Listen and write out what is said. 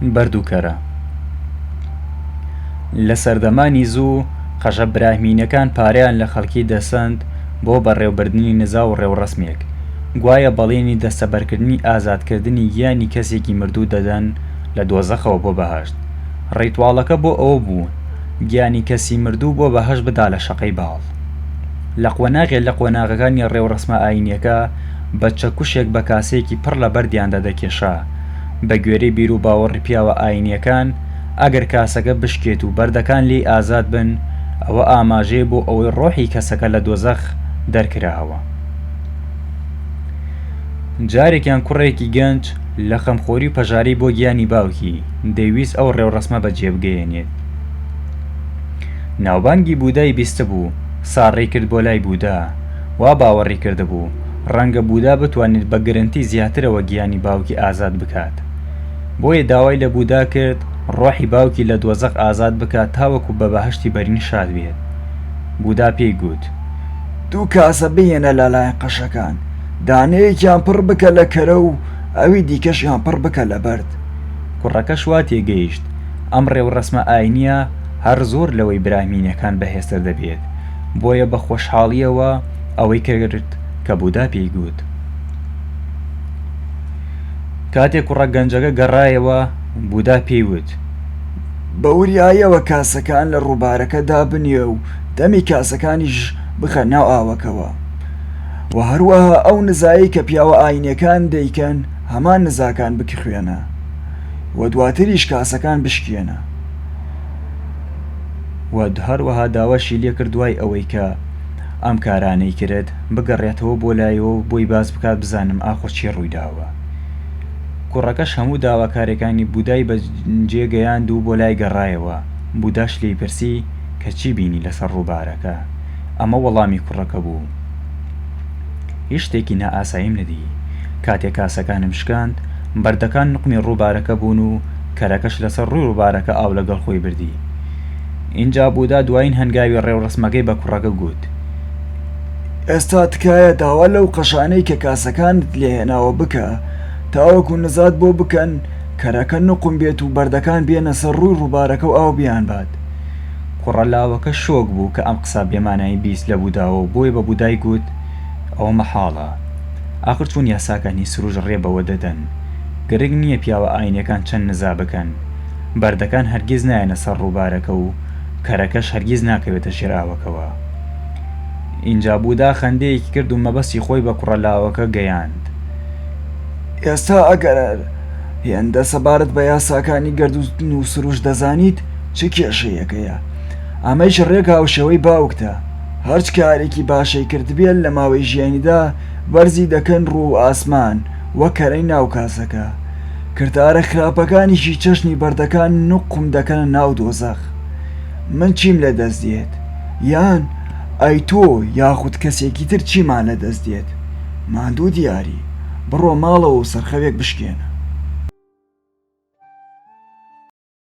بەردووکەرە. لە سەردەمانی زوو قەژە براهمینەکان پارەیان لە خەڵکی دەسەند بۆ بەڕێوەبردننی نزا و ڕێوڕەسمێک، گوایە بەڵێنی دەستەبەرکردنی ئازادکردنی گیانی کەسێکی مردوو دەدەن لە دۆزەخەوە بۆ بەهەشت. ڕیتواڵەکە بۆ ئەوە بوو گیانی کەسی مردوو بۆ بەهەشت بدا لە شەقەی باڵ. لە قۆناغێک لە قۆناغەکانی ڕێوڕەسمە ئاینیەکە بە چەکوشێک بە کاسەیەکی پڕ لە بەردیاندا دەکێشا بە گوێرەی بیر و باوەڕی پیاوە ئاینیەکان. ئەگەر کاسەکە بشکێت و بەردەکان لێی ئازاد بن، ئەوە ئاماژەیە بۆ ئەوەی ڕۆحی کەسەکە لە دۆزەخ دەرکراوە. جارێکیان کوڕێکی گەنج لە خەمخۆری و پەژاری بۆ گیانی باوکی دەیویست ئەو ڕێوڕەسمە بەجێبگەێنێت. ناوبانگی بوودای بیستە بوو، ساڕێی کرد بۆ لای بوودا، وا باوەڕی کردبوو ڕەنگە بوودا بتوانێت بە گرنگی زیاترەوە گیانی باوکی ئازاد بکات. بۆیە داوای لە بوودا کرد ڕۆحی باوکی لە دۆزەخ ئازاد بکات تاوەکو بە بەهەشتی بەرین شاد بێت. بوودا پێی گوت: دوو کاسە بهێنە لەلایەن قەشەکان، دانەیەکیان پڕ بکە لە کەرە و ئەوی دیکەشیان پڕ بکە لە بەرد. کوڕەکەش وا تێگەیشت ئەم ڕێوڕەسمە ئاینیە هەر زۆر لەوەی براهمینەکان بەهێزتر دەبێت، بۆیە بە خۆشحاڵیەوە ئەوەی کرد کە بوودا پێی گوت. کاتێک کوڕە گەنجەکە گەڕایەوە، بوودا پێی وت: بە وریایەوە کاسەکان لە ڕووبارەکەدا بنیە و دەمی کاسەکانیش بخە ناو ئاوەکەوە، و هەروەها ئەو نزایی کە پیاوە ئاینیەکان دەیکەن هەمان نزاکان بکخوێنە و دواتریش کاسەکان بشکێنە. و هەروەها داواشی لێ کرد دوای ئەوەی کە ئەم کارانەی کرد بگەڕێتەوە بۆ لایەوە و بۆی باس بکات بزانم ئاخۆ چی ڕوویداوە. کوڕەکەش هەموو داواکارەکانی بوودای بەجێگەیاند و بۆ لای گەڕایەوە. بووداش لێی پرسی کە چی بینی لەسەر ڕووبارەکە. ئەمە وەڵامی کوڕەکە بوو: هیچ شتێکی نائاساییم نەدی. کاتێک کاسەکانم شکاند، بەردەکان نقمی ڕووبارەکە بوون و کەرەکەش لەسەر ڕووی ڕووبارەکە ئاو لەگەڵ خۆی بردی. اینجا بوودا دوایین هەنگاوی ڕێوڕەسمەکەی بە کوڕەکە گوت: ئێستا تکایە داوا لەو قەشانەی کە کاسەکانت لێهێناوە بکە تاوەکو نزات بۆ بکەن کەرەکە نقم بێت و بەردەکان بێنە سەر ڕووی ڕووبارەکە و ئاو بیان بات. کوڕە لاوەکە شۆک بوو کە ئەم قسە بێمانایی بیست لە بووداوە، بۆی بە بوودای گوت: ئەوە مەحاڵە. ئاخر چوون یاساکانی سروش ڕێبەوە دەدەن. گرنگ نییە پیاوە ئاینەکان چەند نزا بکەن، بەردەکان هەرگیز نایەنە سەر ڕووبارەکە و کەرەکەش هەرگیز ناکەوێتە ژێر ئاوەکەوە. اینجا بوودا خەندەیەکی کرد و مەبەستی خۆی بە کوڕە لاوەکە گەیاند: ئێستا ئەگەر هێندە سەبارەت بە یاساکانی گەردوون و سروش دەزانیت چ کێشەیەکەیە؟ ئەمەش ڕێک هاوشەوەی باوکتە. هەرچ کارێکی باشەی کردبێت لە ماوەی ژیانیدا وەرزی دەکەن ڕوو و ئاسمان وەک کەرەی ناو کاسەکە. کردارە خراپەکانیشی چەشنی بەردەکان نقم دەکەنە ناو دۆزەخ. من چیم لە دەست دێت؟ یان ئەی تۆ یاخود کەسێکی تر چیمان لە دەست دێت؟ ماندوو دیاری، بڕۆ ماڵەوە و سەرخەوێک بشکێنە.